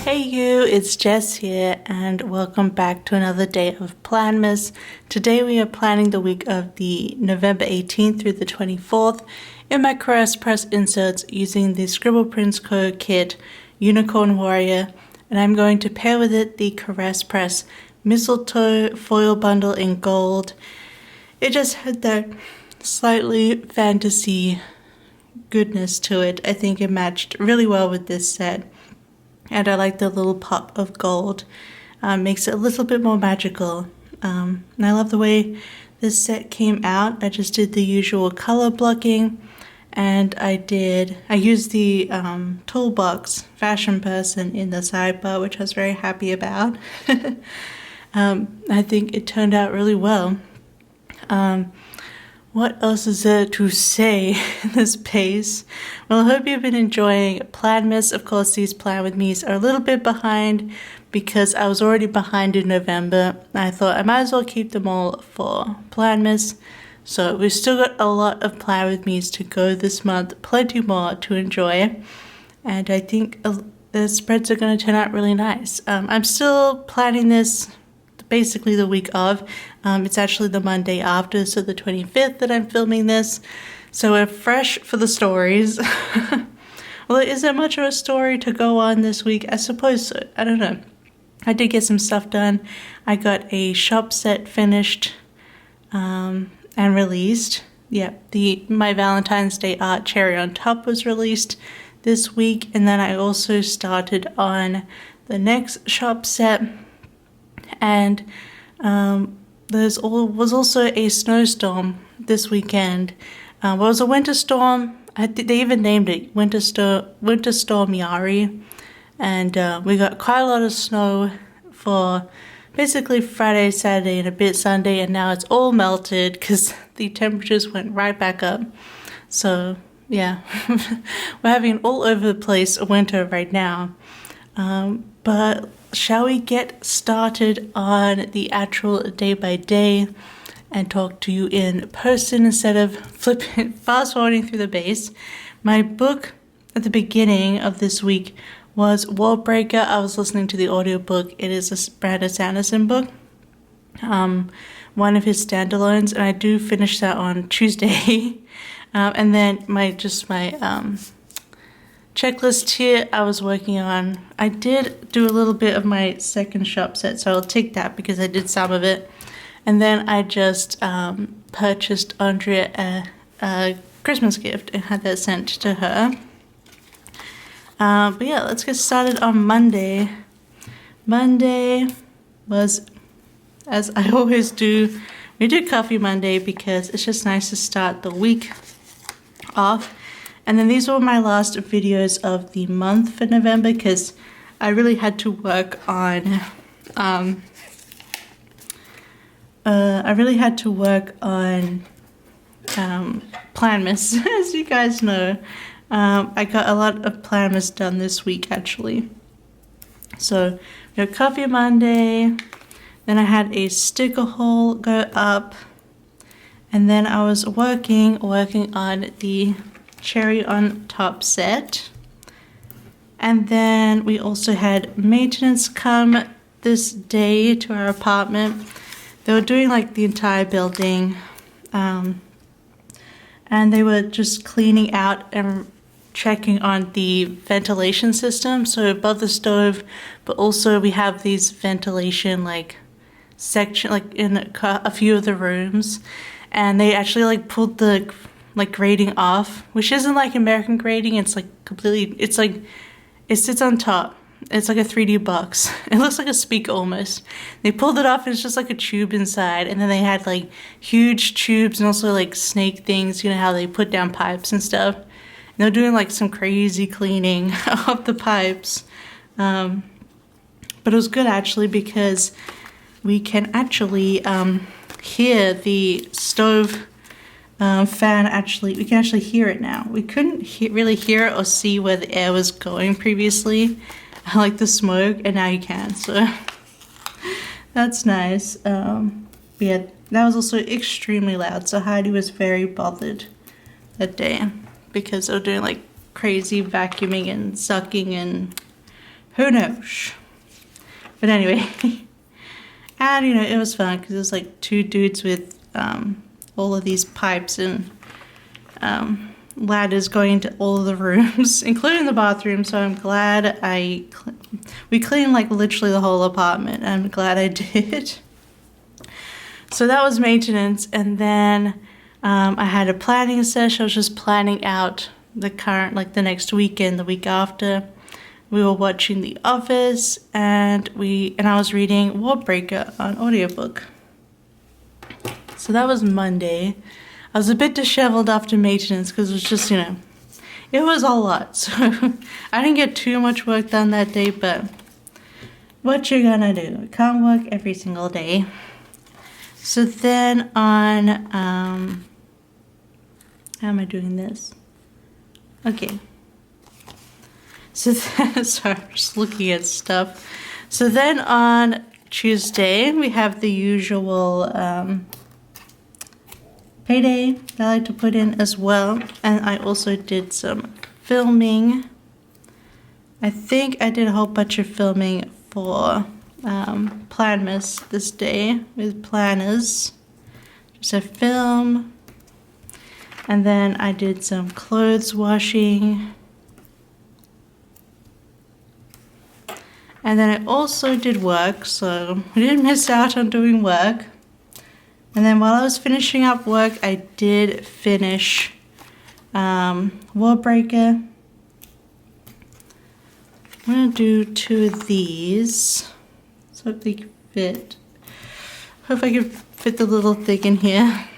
Hey you, it's Jess here and welcome back to another day of Planmas. Today we are planning the week of the November 18th through the 24th in my Caress Press inserts using the Scribble Prints Co kit Unicorn Warrior, and I'm going to pair with it the Caress Press Mistletoe foil bundle in gold. It just had that slightly fantasy goodness to it. I think it matched really well with this set. And I like the little pop of gold. Makes it a little bit more magical. And I love the way this set came out. I just did the usual color blocking. And I used the Toolbox Fashion Person in the sidebar, which I was very happy about. I think it turned out really well. What else is there to say in this pace? Well, I hope you've been enjoying Planmas. Of course, these Plan With Me's are a little bit behind because I was already behind in November. I thought I might as well keep them all for Planmas. So we've still got a lot of Plan With Me's to go this month, plenty more to enjoy. And I think the spreads are going to turn out really nice. I'm still planning this basically the week of. It's actually the Monday after, so the 25th that I'm filming this. So we're fresh for the stories. Well, is there much of a story to go on this week? I suppose so. I don't know. I did get some stuff done. I got a shop set finished and released. Yeah, my Valentine's Day art Cherry on Top was released this week. And then I also started on the next shop set. And there was also a snowstorm this weekend. Well, it was a winter storm. They even named it Winter Storm Yari. And we got quite a lot of snow for basically Friday, Saturday, and a bit Sunday. And now it's all melted because the temperatures went right back up. So, yeah, we're having an all over the place winter right now. But shall we get started on the actual day by day and talk to you in person instead of fast forwarding through the base? My book at the beginning of this week was Wallbreaker. I was listening to the audiobook. It is a Brandon Sanderson book, one of his standalones, and I do finish that on Tuesday. And then my checklist here I was working on. I did do a little bit of my second shop set, so I'll take that because I did some of it. And then I just purchased Andrea a Christmas gift and had that sent to her. But yeah, let's get started on Monday. Monday was, as I always do, we do Coffee Monday because it's just nice to start the week off. And then these were my last videos of the month for November because I really had to work on Planmas, as you guys know. I got a lot of Planmas done this week actually. So we had Coffee Monday, then I had a sticker haul go up, and then I was working on the Cherry on Top set. And then we also had maintenance come this day to our apartment. They were doing like the entire building, and they were just cleaning out and checking on the ventilation system, so above the stove, but also we have these ventilation like section like in a few of the rooms, and they actually like pulled the grating off, which isn't like American grating. It's like completely, it's like, it sits on top. It's like a 3D box. It looks like a speaker almost. They pulled it off and it's just like a tube inside. And then they had like huge tubes and also like snake things, you know how they put down pipes and stuff. And they're doing like some crazy cleaning of the pipes. But it was good actually because we can actually hear the stove fan we can actually hear it now. We couldn't really hear it or see where the air was going previously, like the smoke, and now you can, so that's nice. Yeah, that was also extremely loud, so Heidi was very bothered that day because they were doing like crazy vacuuming and sucking and who knows? But anyway, and you know, it was fun because it was like two dudes with all of these pipes and ladders going into all of the rooms, including the bathroom. So I'm glad we cleaned like literally the whole apartment. I'm glad I did. So that was maintenance, and then I had a planning session. I was just planning out the current, like the next weekend, the week after. We were watching The Office, and I was reading Warbreaker on audiobook. So that was Monday. I was a bit disheveled after maintenance because it was just, you know, it was a lot. So I didn't get too much work done that day, but what you're gonna do? I can't work every single day. So then on, how am I doing this? Okay. So then, sorry, I'm just looking at stuff. So then on Tuesday, we have the usual payday that I like to put in as well. And I also did some filming. I think I did a whole bunch of filming for Planmas this day with planners. Just a film. And then I did some clothes washing. And then I also did work, so I didn't miss out on doing work. And then while I was finishing up work, I did finish Warbreaker. I'm gonna do 2 of these. Let's hope they can fit. Hope I can fit the little thing in here.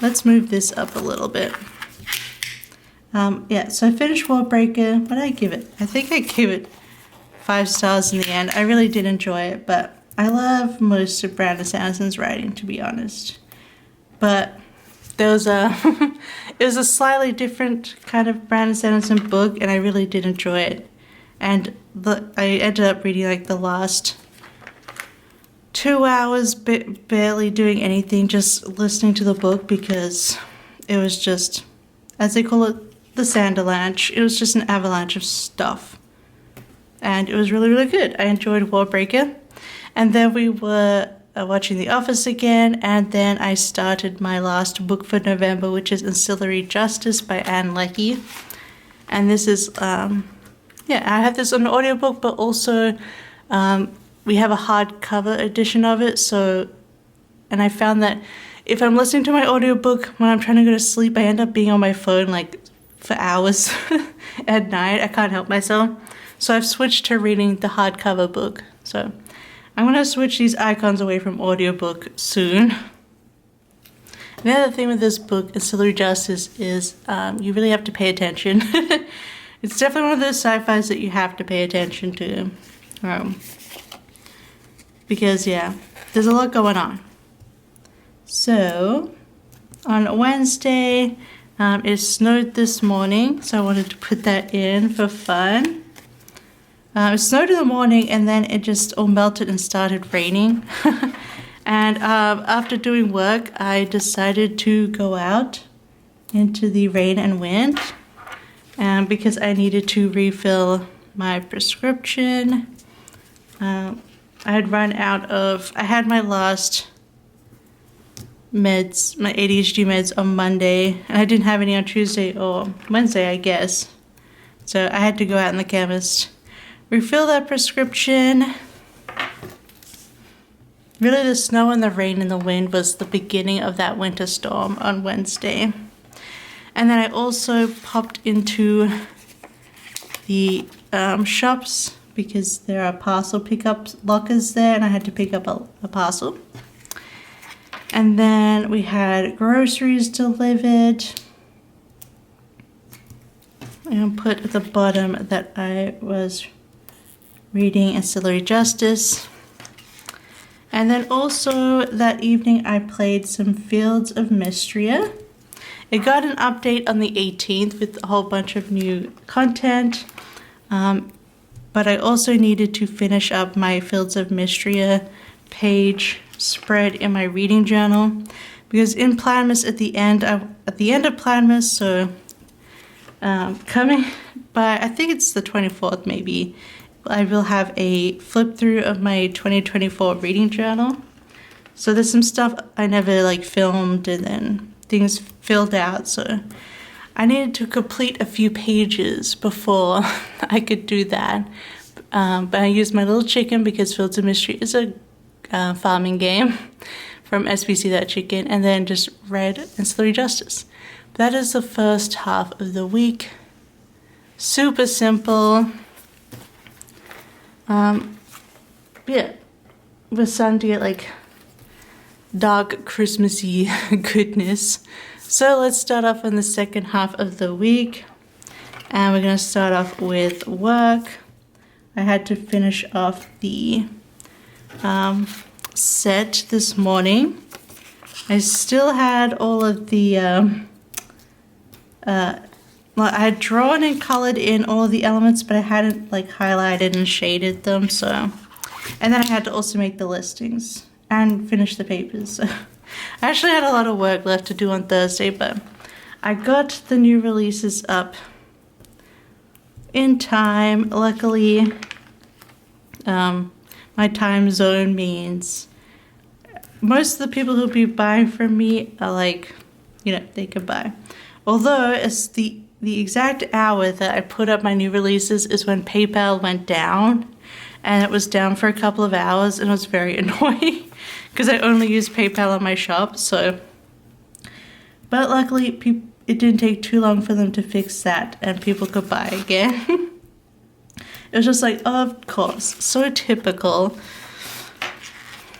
Let's move this up a little bit. Yeah, so I finished Warbreaker. What did I give it? I think I gave it 5 stars in the end. I really did enjoy it, but I love most of Brandon Sanderson's writing, to be honest. But there was it was a slightly different kind of Brandon Sanderson book, and I really did enjoy it. And I ended up reading like the last 2 hours, barely doing anything, just listening to the book, because it was just, as they call it, the Sanderlanche. It was just an avalanche of stuff. And it was really, really good. I enjoyed Warbreaker. And then we were watching The Office again, and then I started my last book for November, which is Ancillary Justice by Anne Leckie. And this is, yeah, I have this on audiobook, but also we have a hardcover edition of it. So, and I found that if I'm listening to my audiobook when I'm trying to go to sleep, I end up being on my phone like for hours at night. I can't help myself. So I've switched to reading the hardcover book. So I'm going to switch these icons away from audiobook soon. The other thing with this book, Ancillary Justice, is you really have to pay attention. It's definitely one of those sci-fis that you have to pay attention to. Because, yeah, there's a lot going on. So, on Wednesday, it snowed this morning, so I wanted to put that in for fun. It snowed in the morning, and then it just all melted and started raining. And after doing work, I decided to go out into the rain and wind because I needed to refill my prescription. I had run out of, I had my last meds, my ADHD meds on Monday, and I didn't have any on Tuesday or Wednesday, I guess. So I had to go out in the chemist, refill that prescription. Really, the snow and the rain and the wind was the beginning of that winter storm on Wednesday. And then I also popped into the shops because there are parcel pickup lockers there, and I had to pick up a parcel. And then we had groceries delivered. And put at the bottom that I was reading Ancillary Justice. And then also that evening I played some Fields of Mystria. It got an update on the 18th with a whole bunch of new content. But I also needed to finish up my Fields of Mystria page spread in my reading journal. Because in Planmas at the end of Planmas, so I think it's the 24th maybe, I will have a flip through of my 2024 reading journal. So there's some stuff I never like filmed and then things filled out, so I needed to complete a few pages before I could do that. But I used my little chicken because Fields of Mystery is a farming game from SBC That Chicken, and then just read Ancillary Justice. That is the first half of the week. Super simple. Yeah, we're starting to get like dark Christmassy goodness. So let's start off on the second half of the week, and we're going to start off with work. I had to finish off the set this morning. I still had all of the well, I had drawn and colored in all the elements, but I hadn't like highlighted and shaded them, so. And then I had to also make the listings and finish the papers. So I actually had a lot of work left to do on Thursday, but I got the new releases up in time. Luckily, my time zone means most of the people who'll be buying from me are like, you know, they can buy. Although it's the exact hour that I put up my new releases is when PayPal went down, and it was down for a couple of hours, and it was very annoying because I only use PayPal on my shop. So, but luckily it didn't take too long for them to fix that, and people could buy again. It was just like, oh, of course, so typical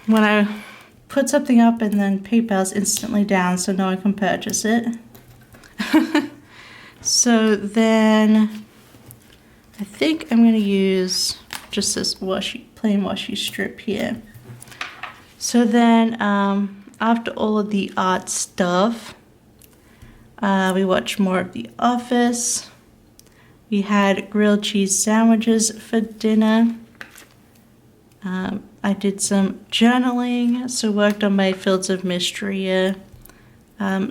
when I put something up and then PayPal's instantly down, so no one can purchase it. So then I think I'm going to use just this plain washi strip here. So then after all of the art stuff, we watched more of The Office. We had grilled cheese sandwiches for dinner. I did some journaling, so worked on my Fields of Mystery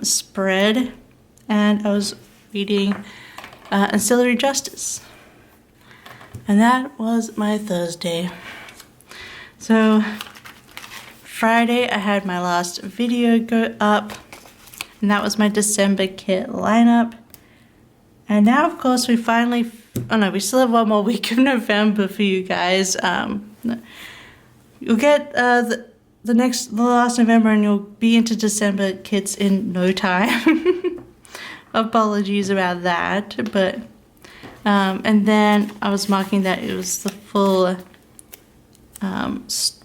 spread, and I was reading Ancillary Justice. And that was my Thursday. So Friday I had my last video go up, and that was my December kit lineup. And now of course we finally, oh no, we still have one more week of November for you guys. You'll get the last November, and you'll be into December kits in no time. Apologies about that, but and then I was marking that it was the full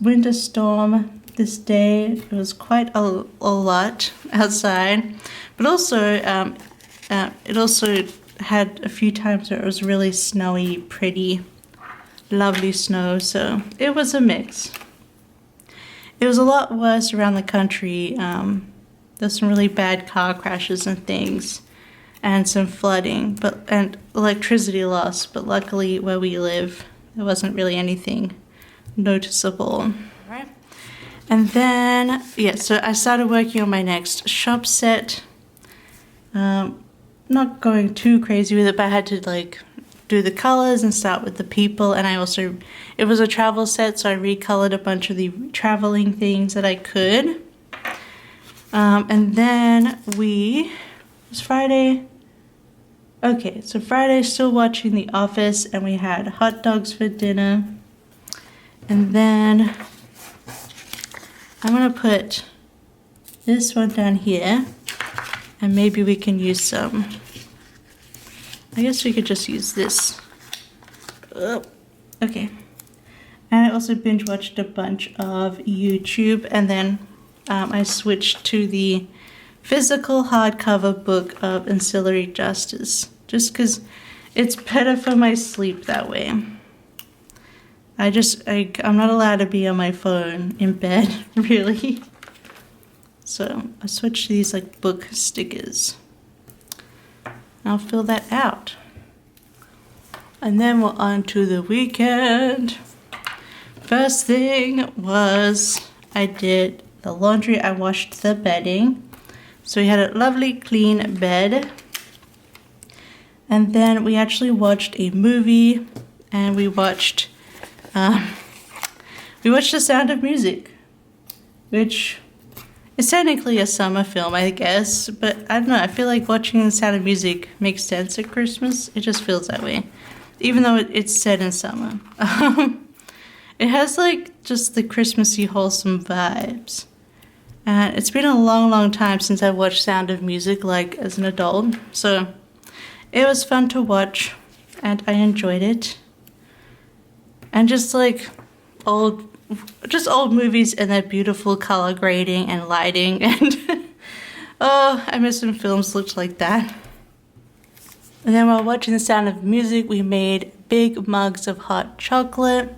winter storm this day. It was quite a lot outside, but also it also had a few times where it was really snowy, pretty, lovely snow, so it was a mix. It was a lot worse around the country. There's some really bad car crashes and things, and some flooding, and electricity loss, but luckily where we live there wasn't really anything noticeable. Right. And then so I started working on my next shop set. Not going too crazy with it, but I had to like do the colors and start with the people, and it was a travel set, so I recolored a bunch of the traveling things that I could. And then it was Friday. Okay, so Friday, still watching The Office, and we had hot dogs for dinner. And then I'm gonna put this one down here, and maybe we can use some, I guess we could just use this. Okay. And I also binge watched a bunch of YouTube, and then I switched to the physical hardcover book of Ancillary Justice, just because it's better for my sleep that way. I'm not allowed to be on my phone in bed, really. So I switched to these like book stickers. I'll fill that out. And then we're on to the weekend. First thing was I did the laundry. I washed the bedding. So we had a lovely clean bed. And then we actually watched a movie, and we watched The Sound of Music, which is technically a summer film, I guess, but I don't know, I feel like watching The Sound of Music makes sense at Christmas. It just feels that way, even though it's set in summer. It has like just the Christmassy, wholesome vibes. And it's been a long, long time since I watched Sound of Music, like, as an adult. So it was fun to watch, and I enjoyed it. And just like old movies and their beautiful color grading and lighting. And oh, I miss when films looked like that. And then while watching The Sound of Music, we made big mugs of hot chocolate.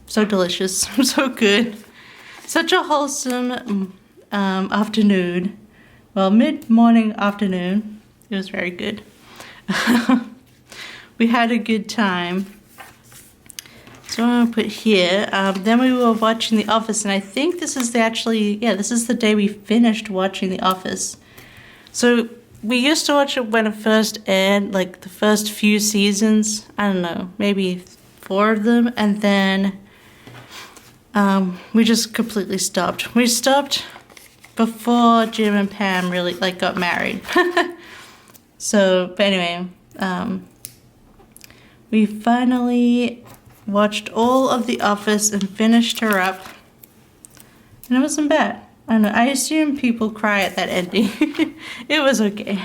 So delicious, so good. Such a wholesome afternoon. Well, mid-morning afternoon. It was very good. We had a good time. So I'm gonna put here. Then we were watching The Office, and I think this is this is the day we finished watching The Office. So we used to watch it when it first aired, like the first few seasons. I don't know, maybe 4 of them, and then we just completely stopped. We stopped before Jim and Pam really like got married. So, but anyway, we finally watched all of The Office and finished her up, and it wasn't bad. I don't know, I assume people cry at that ending. It was okay.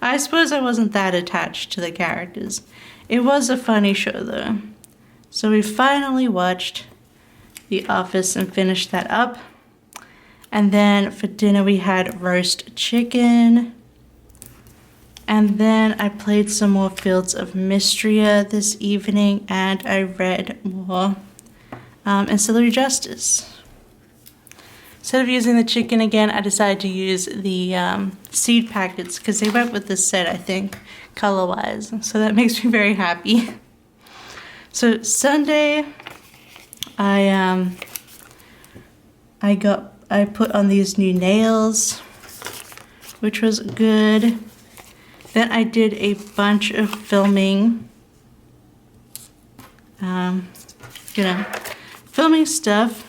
I suppose I wasn't that attached to the characters. It was a funny show though. So we finally watched The Office and finished that up. And then for dinner we had roast chicken. And then I played some more Fields of Mystria this evening, and I read more Ancillary Justice. Instead of using the chicken again, I decided to use the seed packets because they went with this set, I think, color-wise. So that makes me very happy. So Sunday, I put on these new nails, which was good. Then I did a bunch of filming, filming stuff.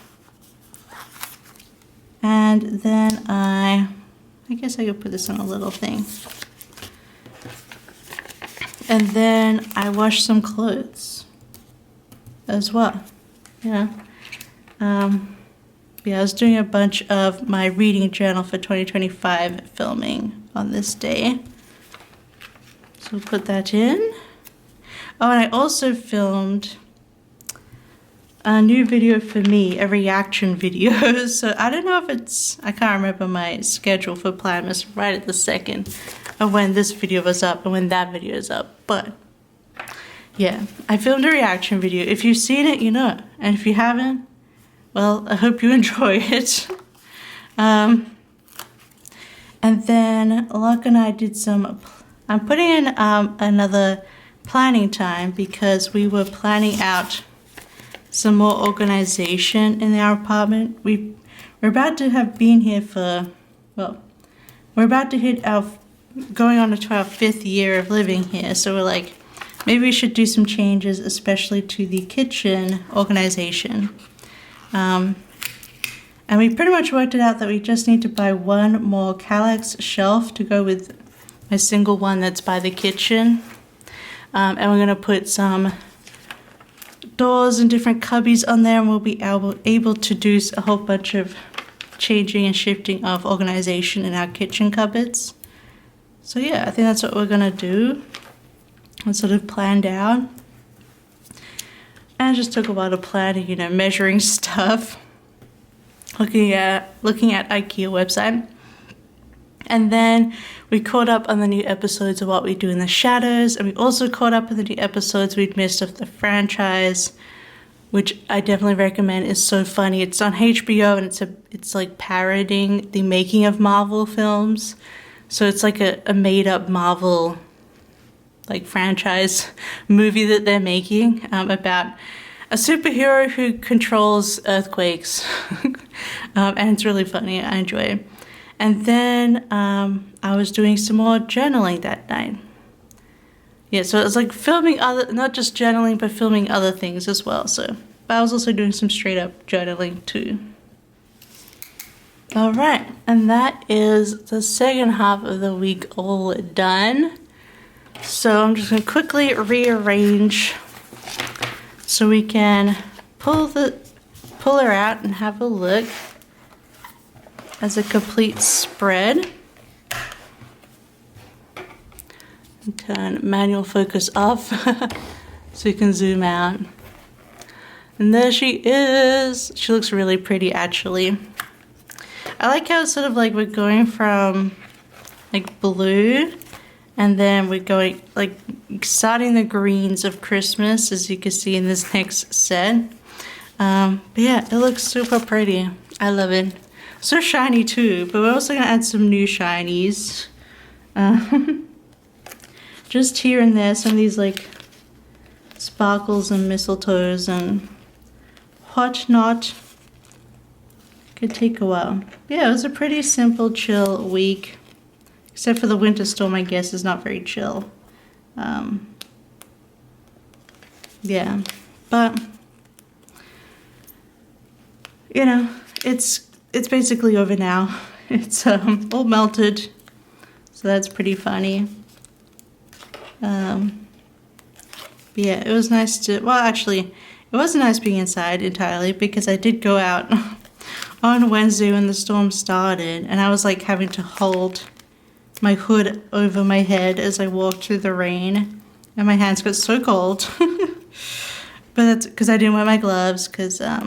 And then I guess I could put this on a little thing. And then I washed some clothes as well. Yeah, I was doing a bunch of my reading journal for 2025 filming on this day. So we'll put that in. Oh, and I also filmed a new video for me, a reaction video. So I don't know if I can't remember my schedule for Planmas right at the second of when this video was up and when that video is up. But yeah, I filmed a reaction video. If you've seen it, you know. And if you haven't, well, I hope you enjoy it. And then Locke and I did I'm putting in another planning time because we were planning out some more organization in our apartment. We're about to have been here we're about to hit going on to our 5th year of living here. So we're like, maybe we should do some changes, especially to the kitchen organization. And we pretty much worked it out that we just need to buy one more Kallax shelf to go with my single one that's by the kitchen. And we're gonna put some doors and different cubbies on there, and we'll be able to do a whole bunch of changing and shifting of organization in our kitchen cupboards. So yeah, I think that's what we're gonna do. It's sort of planned out. And it just took a while of planning, measuring stuff, looking at IKEA website. And then we caught up on the new episodes of What We Do in the Shadows, and we also caught up on the new episodes we'd missed of the franchise, which I definitely recommend. It's so funny. It's on HBO, and it's like parodying the making of Marvel films. So it's like a made-up Marvel like franchise movie that they're making about a superhero who controls earthquakes. And it's really funny. I enjoy it. And then I was doing some more journaling that night. yeah, so it's like filming other, not just journaling, but filming other things as well. So, but I was also doing some straight up journaling too. All right, and that is the second half of the week all done. So I'm just gonna quickly rearrange so we can pull her out and have a look as a complete spread. Turn manual focus off so you can zoom out. And there she is. She looks really pretty actually. I like how it's sort of like we're going from like blue and then we're going like starting the greens of Christmas, as you can see in this next set. But yeah, it looks super pretty. I love it. So shiny too, but we're also gonna add some new shinies. Just here and there, some of these like sparkles and mistletoes and whatnot. Could take a while. Yeah, it was a pretty simple, chill week. Except for the winter storm, I guess, is not very chill. Yeah, but you know, it's basically over now. It's all melted, so that's pretty funny. Yeah, it was nice to, well actually, it wasn't nice being inside entirely because I did go out on Wednesday when the storm started and I was like having to hold my hood over my head as I walked through the rain and my hands got so cold. But that's because I didn't wear my gloves because I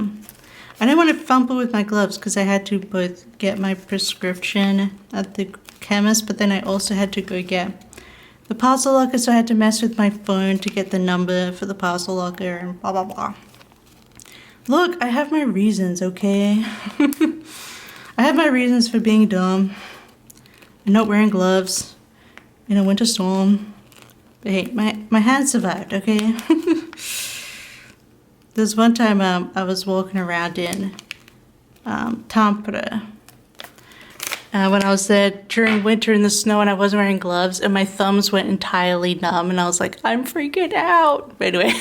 didn't want to fumble with my gloves because I had to both get my prescription at the chemist, but then I also had to go get the parcel locker, so I had to mess with my phone to get the number for the parcel locker and blah blah blah. Look, I have my reasons, okay? I have my reasons for being dumb and not wearing gloves in a winter storm. But hey, my hands survived, okay? There's one time I was walking around in Tampere. When I was there during winter in the snow and I wasn't wearing gloves and my thumbs went entirely numb and I was like, I'm freaking out. But anyway,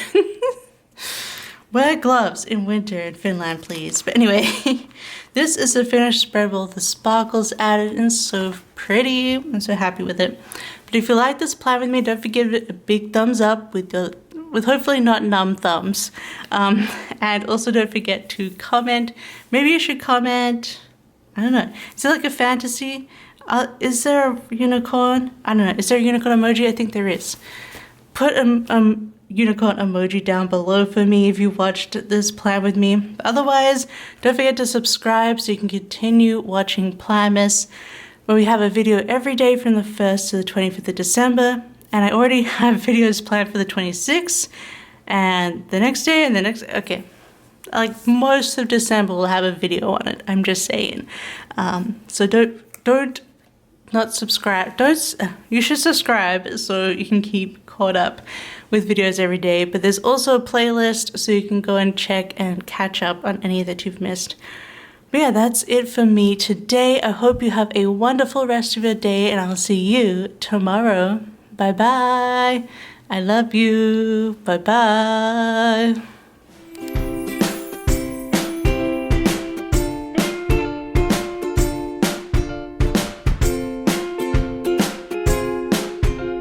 wear gloves in winter in Finland, please. But anyway, this is the finished spread with all the sparkles added and so pretty. I'm so happy with it. But if you like this plan with me, don't forget to give it a big thumbs up with hopefully not numb thumbs. And also don't forget to comment. Maybe you should comment, I don't know. Is it like a fantasy? Is there a unicorn? I don't know. Is there a unicorn emoji? I think there is. Put a unicorn emoji down below for me if you watched this plan with me. Otherwise, don't forget to subscribe so you can continue watching Planmas, where we have a video every day from the 1st to the 25th of December. And I already have videos planned for the 26th and the next day and the next, okay. Like most of December will have a video on it. I'm just saying. So don't not subscribe. You should subscribe so you can keep caught up with videos every day. But there's also a playlist so you can go and check and catch up on any that you've missed. But yeah, that's it for me today. I hope you have a wonderful rest of your day and I'll see you tomorrow. Bye bye. I love you. Bye bye.